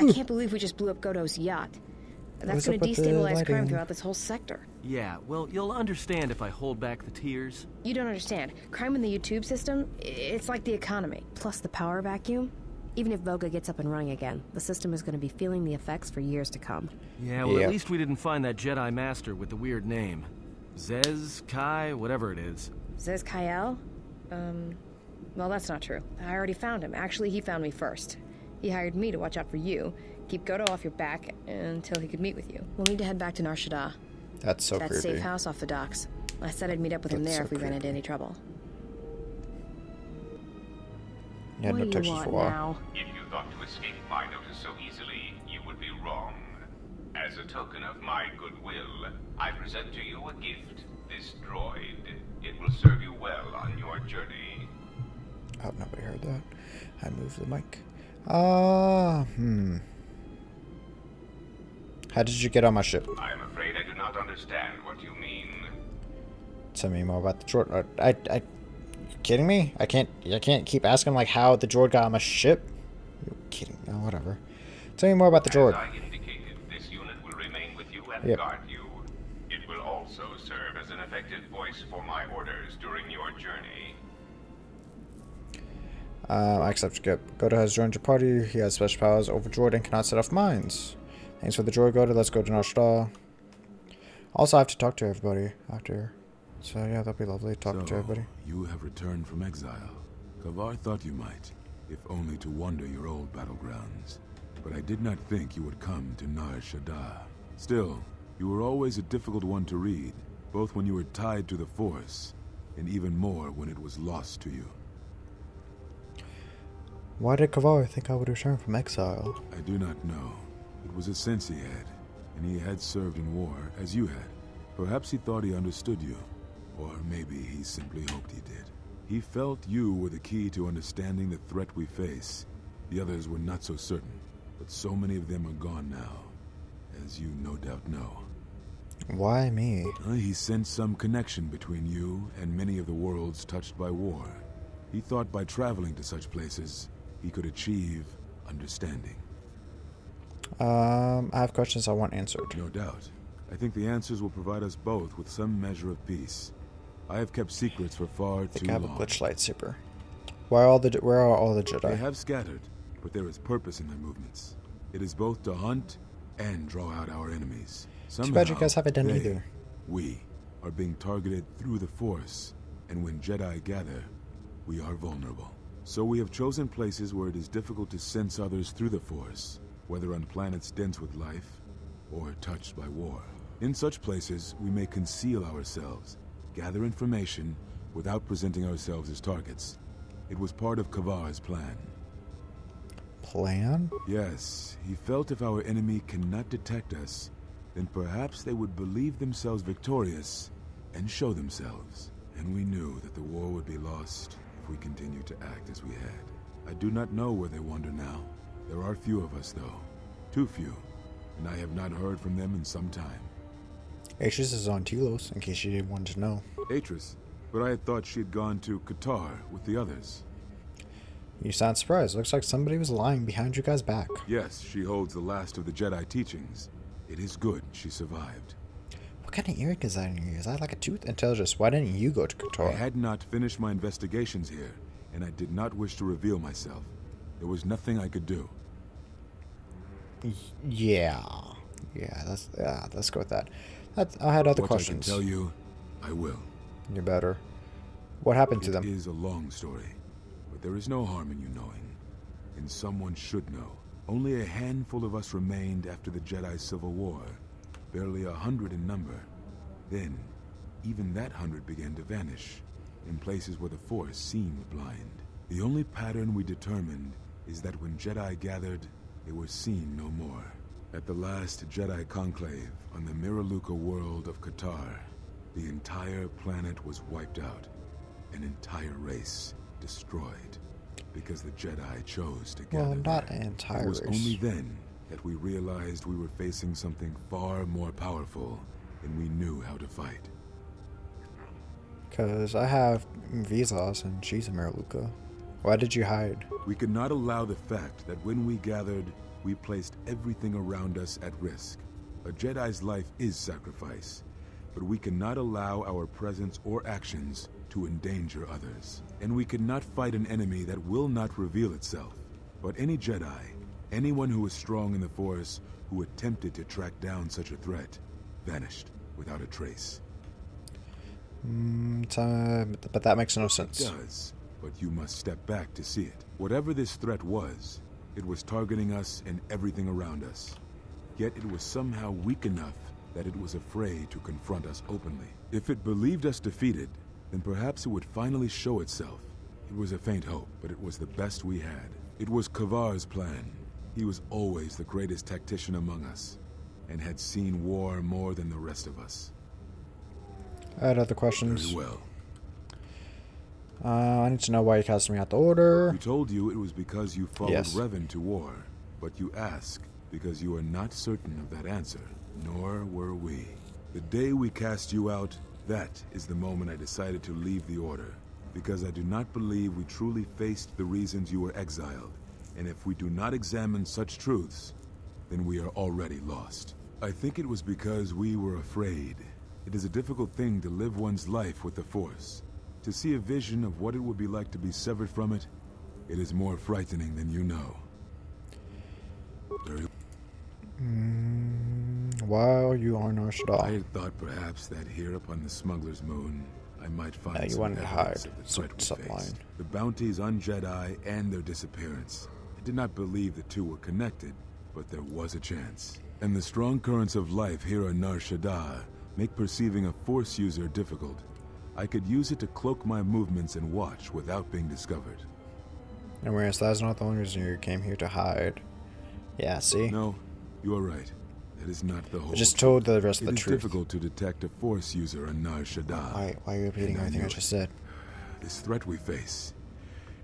I can't believe we just blew up KoTOR's yacht. That's going to destabilize crime throughout this whole sector. Yeah, well, you'll understand if I hold back the tears. You don't understand. Crime in the YouTube system, it's like the economy. Plus the power vacuum. Even if Voga gets up and running again, the system is going to be feeling the effects for years to come. Yeah, well, at least we didn't find that Jedi Master with the weird name. Zez, Kai, whatever it is. Zez Kyle? Well, that's not true. I already found him. Actually, he found me first. He hired me to watch out for you, keep KoTOR off your back until he could meet with you. We'll need to head back to Nar Shaddaa. That's so creepy. That safe house off the docks. I said I'd meet up with him there if we ran into any trouble. You had no textures for a while. Now? If you thought to escape my notice so easily, you would be wrong. As a token of my goodwill, I present to you a gift. This droid. It will serve you well on your journey. I hope nobody heard that. I moved the mic. How did you get on my ship? I am afraid I do not understand what you mean. Tell me more about the droid. You kidding me? I can't keep asking like how the droid got on my ship. You're kidding? No, whatever. Tell me more about the droid. As I indicated, this unit will remain with you and guard you. It will also serve as an effective voice for my orders during your journey. I accept your gift. KoTOR has joined your party. He has special powers over droid and cannot set off mines. Thanks for the droid, KoTOR. Let's go to Nar Shaddaa. Also, I have to talk to everybody after. So yeah, that'll be lovely talking to everybody. You have returned from exile. KoTOR thought you might, if only to wander your old battlegrounds. But I did not think you would come to Nar Shaddaa. Still, you were always a difficult one to read, both when you were tied to the Force, and even more when it was lost to you. Why did KoTOR think I would return from exile? I do not know. It was a sense he had, and he had served in war, as you had. Perhaps he thought he understood you, or maybe he simply hoped he did. He felt you were the key to understanding the threat we face. The others were not so certain, but so many of them are gone now, as you no doubt know. Why me? He sensed some connection between you and many of the worlds touched by war. He thought by traveling to such places, he could achieve understanding. I have questions I want answered. No doubt. I think the answers will provide us both with some measure of peace. I have kept secrets for far too long. I have a glitch lightsaber. Where are all the Jedi? They have scattered, but there is purpose in their movements. It is both to hunt and draw out our enemies. Somehow, too bad you guys haven't done either. We are being targeted through the Force, and when Jedi gather, we are vulnerable. So we have chosen places where it is difficult to sense others through the Force, whether on planets dense with life or touched by war. In such places, we may conceal ourselves, gather information without presenting ourselves as targets. It was part of KoTOR's plan. Plan? Yes, he felt if our enemy cannot detect us, then perhaps they would believe themselves victorious and show themselves. And we knew that the war would be lost if we continued to act as we had. I do not know where they wander now. There are few of us, though. Too few. And I have not heard from them in some time. Atris is on Telos, in case you didn't want to know. Atris? But I had thought she had gone to KoTOR with the others. You sound surprised. Looks like somebody was lying behind you guys' back. Yes, she holds the last of the Jedi teachings. It is good she survived. What kind of earring is that in your ear? Is that like a tooth? Intelligence, why didn't you go to KoTOR? I had not finished my investigations here, and I did not wish to reveal myself. There was nothing I could do. Yeah, let's go with that. I had other questions. What I can tell you, I will. You're better. What happened to them? It is a long story, but there is no harm in you knowing. And someone should know. Only a handful of us remained after the Jedi Civil War, barely 100 in number. Then, even that 100 began to vanish, in places where the Force seemed blind. The only pattern we determined is that when Jedi gathered, they were seen no more. At the last Jedi conclave on the Miraluka world of KoTOR, the entire planet was wiped out, an entire race destroyed, because the Jedi chose to gather. Well, not an entire race. It was only then that we realized we were facing something far more powerful than we knew how to fight. Because I have Vizslas and she's a Miraluka. Why did you hide? We could not allow the fact that when we gathered, we placed everything around us at risk. A Jedi's life is sacrifice, but we cannot allow our presence or actions to endanger others. And we cannot fight an enemy that will not reveal itself. But any Jedi, anyone who is strong in the Force, who attempted to track down such a threat, vanished without a trace. But that makes no sense. It does, but you must step back to see it. Whatever this threat was, it was targeting us and everything around us. Yet it was somehow weak enough that it was afraid to confront us openly. If it believed us defeated, then perhaps it would finally show itself. It was a faint hope, but it was the best we had. It was KoTOR's plan. He was always the greatest tactician among us, and had seen war more than the rest of us. I had other questions. Very well. I need to know why you cast me out the order. We told you it was because you followed Yes. Revan to war, but you ask because you are not certain of that answer, nor were we. The day we cast you out, that is the moment I decided to leave the order, because I do not believe we truly faced the reasons you were exiled, and if we do not examine such truths, then we are already lost. I think it was because we were afraid. It is a difficult thing to live one's life with the Force. To see a vision of what it would be like to be severed from it, it is more frightening than you know. Very While you are Nar I Shaddaa. had thought perhaps that here upon the smuggler's moon, I might find Yeah, you some wanted to evidence hide. of the threat we Subline. faced. The bounties on Jedi and their disappearance. I did not believe the two were connected, but there was a chance. And the strong currents of life here on Nar Shaddaa make perceiving a Force user difficult. I could use it to cloak my movements and watch without being discovered. Anyways, that's not the only reason you came here to hide. Yeah, see? No, you are right. That is not the whole I just truth. told the rest of It the is truth. difficult to detect a Force user on Nar Shaddaa. Why are you repeating And I everything I knew just it. said? This threat we face,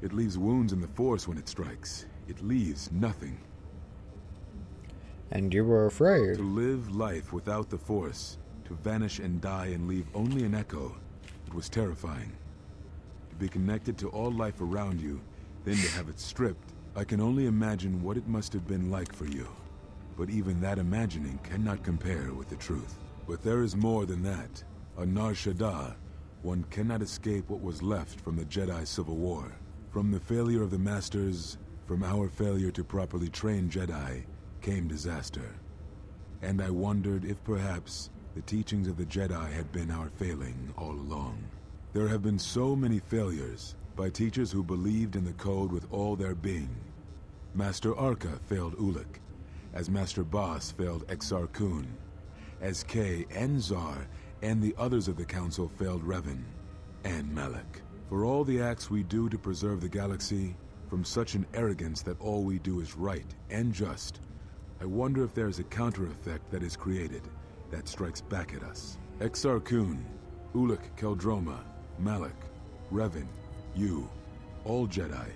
it leaves wounds in the Force when it strikes. It leaves nothing. And you were afraid. To live life without the Force, to vanish and die and leave only an echo, it was terrifying. To be connected to all life around you, then to have it stripped, I can only imagine what it must have been like for you. But even that imagining cannot compare with the truth. But there is more than that. On Nar Shaddaa, one cannot escape what was left from the Jedi Civil War. From the failure of the Masters, from our failure to properly train Jedi, came disaster. And I wondered if perhaps the teachings of the Jedi had been our failing all along. There have been so many failures by teachers who believed in the code with all their being. Master Arca failed Ulic, as Master Boss failed Exar Kun, as Kay and Zar and the others of the Council failed Revan and Malak. For all the acts we do to preserve the galaxy, from such an arrogance that all we do is right and just, I wonder if there is a counter-effect that is created that strikes back at us. Exar Kun, Ulic Keldroma, Malak, Revan, you, all Jedi.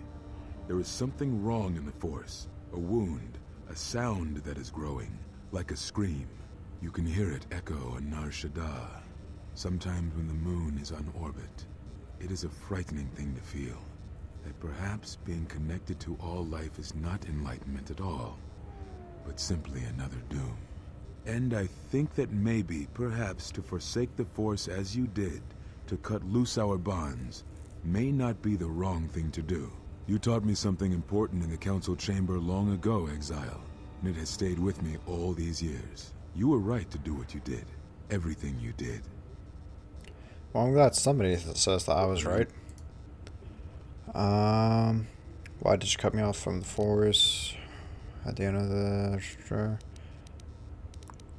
There is something wrong in the Force, a wound, a sound that is growing, like a scream. You can hear it echo on Nar Shaddaa. Sometimes when the moon is on orbit, it is a frightening thing to feel, that perhaps being connected to all life is not enlightenment at all, but simply another doom. And I think that maybe, perhaps, to forsake the Force as you did, to cut loose our bonds, may not be the wrong thing to do. You taught me something important in the Council Chamber long ago, Exile, and it has stayed with me all these years. You were right to do what you did. Everything you did. Well, I'm glad somebody says that I was right. Why did you cut me off from the Force at the end of the... Sure.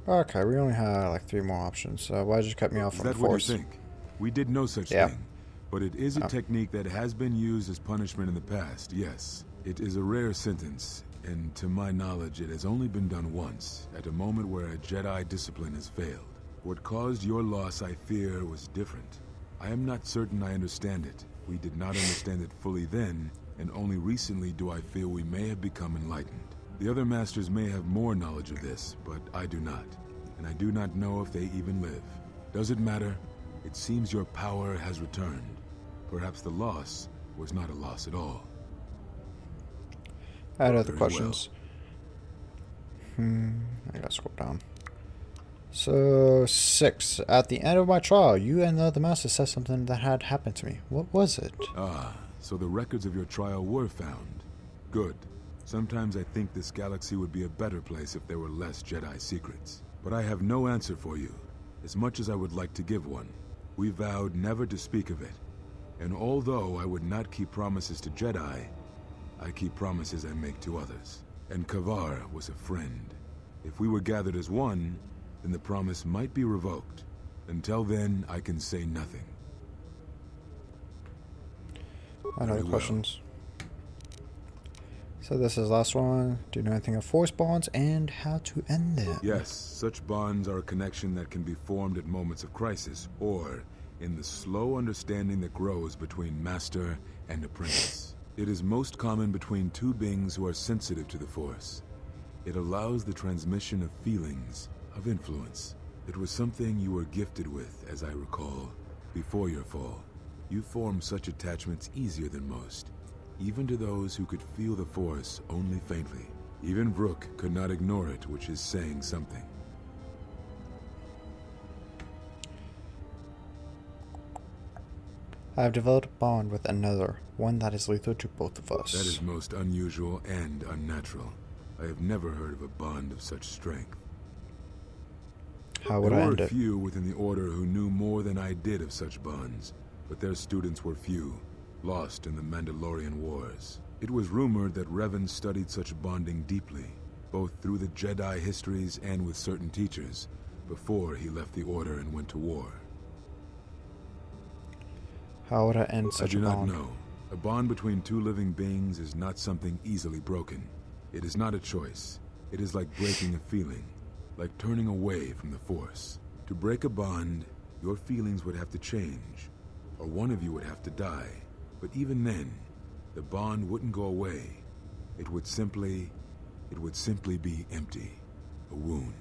Okay, we only had like 3 more options. So why did you cut me off Is from the that what Force? you think? We did no such Yeah. thing. But it is a technique that has been used as punishment in the past, yes. It is a rare sentence, and to my knowledge it has only been done once, at a moment where a Jedi discipline has failed. What caused your loss, I fear, was different. I am not certain I understand it. We did not understand it fully then, and only recently do I feel we may have become enlightened. The other masters may have more knowledge of this, but I do not. And I do not know if they even live. Does it matter? It seems your power has returned. Perhaps the loss was not a loss at all. I had other Very questions. I gotta scroll down. So, 6. At the end of my trial, you and the master said something that had happened to me. What was it? Ah, so the records of your trial were found. Good. Sometimes I think this galaxy would be a better place if there were less Jedi secrets. But I have no answer for you, as much as I would like to give one. We vowed never to speak of it. And although I would not keep promises to Jedi, I keep promises I make to others. And KoTOR was a friend. If we were gathered as one, then the promise might be revoked. Until then, I can say nothing. Other questions? So this is the last one. Do you know anything of force bonds and how to end them? Yes, such bonds are a connection that can be formed at moments of crisis, or in the slow understanding that grows between master and apprentice. It is most common between two beings who are sensitive to the Force. It allows the transmission of feelings, of influence. It was something you were gifted with, as I recall, before your fall. You formed such attachments easier than most, even to those who could feel the Force only faintly. Even Vrook could not ignore it, which is saying something. I have developed a bond with another, one that is lethal to both of us. That is most unusual and unnatural. I have never heard of a bond of such strength. How would I end There it? were few within the Order who knew more than I did of such bonds, but their students were few, lost in the Mandalorian Wars. It was rumored that Revan studied such bonding deeply, both through the Jedi histories and with certain teachers, before he left the Order and went to war. How would I end I such do a not bond? know. A bond between two living beings is not something easily broken. It is not a choice. It is like breaking a feeling, like turning away from the Force. To break a bond, your feelings would have to change, or one of you would have to die. But even then, the bond wouldn't go away. It would simply be empty, a wound.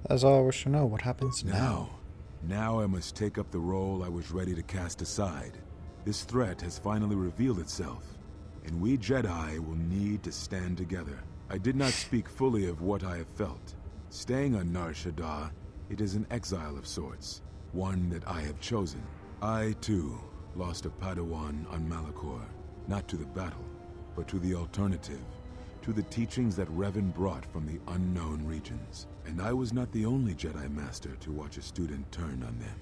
That's all I wish to know. What happens now? Now I must take up the role I was ready to cast aside. This threat has finally revealed itself, and we Jedi will need to stand together. I did not speak fully of what I have felt. Staying on Nar Shaddaa, it is an exile of sorts, one that I have chosen. I, too, lost a Padawan on Malachor, not to the battle, but to the alternative, to the teachings that Revan brought from the unknown regions. And I was not the only Jedi Master to watch a student turn on them.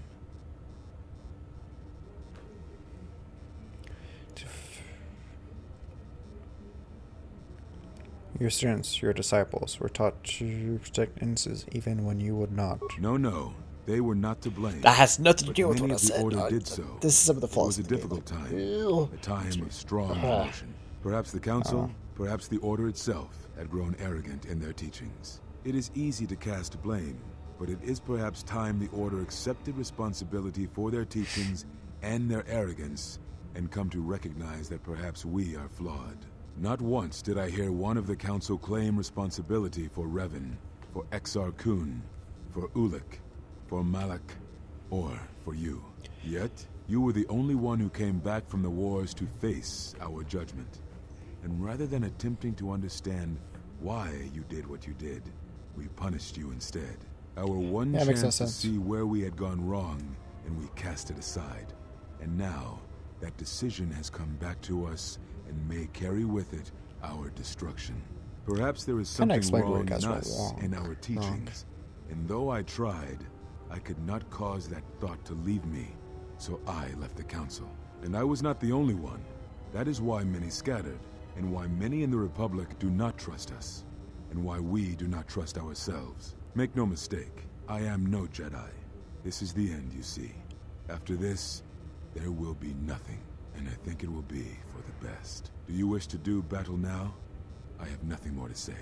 Your students, your disciples, were taught to protect innocents even when you would not. No, they were not to blame. That has nothing to But do with many what I of the said. Order did so. This is some of the It flaws. was a in the game, difficult like, time, ew. a time of strong emotion. Perhaps the Council, perhaps the Order itself, had grown arrogant in their teachings. It is easy to cast blame, but it is perhaps time the Order accepted responsibility for their teachings and their arrogance, and come to recognize that perhaps we are flawed. Not once did I hear one of the Council claim responsibility for Revan, for Exar Kun, for Ulic, for Malak, or for you. Yet, you were the only one who came back from the wars to face our judgment. And rather than attempting to understand why you did what you did, we punished you instead. Our one Yeah, makes no chance to sense. see where we had gone wrong, and we cast it aside. And now, that decision has come back to us and may carry with it our destruction. Perhaps there is Kinda something explain where you wrong guys in were us, wrong. in our teachings. And though I tried, I could not cause that thought to leave me, so I left the Council. And I was not the only one. That is why many scattered, and why many in the Republic do not trust us, and why we do not trust ourselves. Make no mistake, I am no Jedi. This is the end, you see. After this, there will be nothing, and I think it will be for the best. Do you wish to do battle now? I have nothing more to say.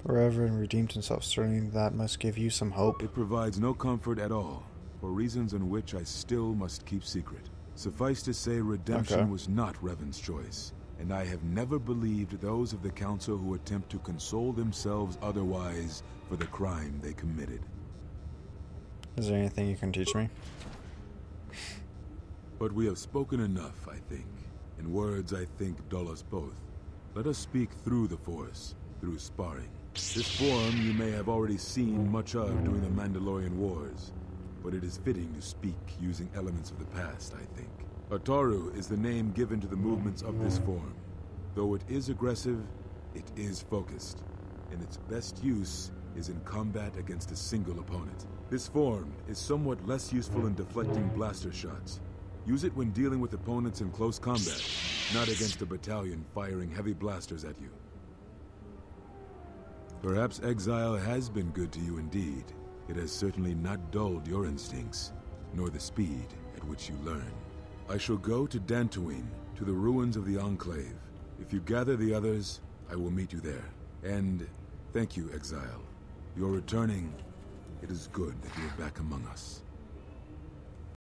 Reverend redeemed himself. Certainly that must give you some hope. It provides no comfort at all, for reasons in which I still must keep secret. Suffice to say, redemption Okay. was not Revan's choice, and I have never believed those of the Council who attempt to console themselves otherwise for the crime they committed. Is there anything you can teach me? But we have spoken enough, I think, and words, I think, dull us both. Let us speak through the Force, through sparring. This form you may have already seen much of during the Mandalorian Wars, but it is fitting to speak using elements of the past, I think. Ataru is the name given to the movements of this form. Though it is aggressive, it is focused, and its best use is in combat against a single opponent. This form is somewhat less useful in deflecting blaster shots. Use it when dealing with opponents in close combat, not against a battalion firing heavy blasters at you. Perhaps exile has been good to you indeed. It has certainly not dulled your instincts, nor the speed at which you learn. I shall go to Dantooine, to the ruins of the Enclave. If you gather the others, I will meet you there. And thank you, Exile. You're returning. It is good that you're back among us.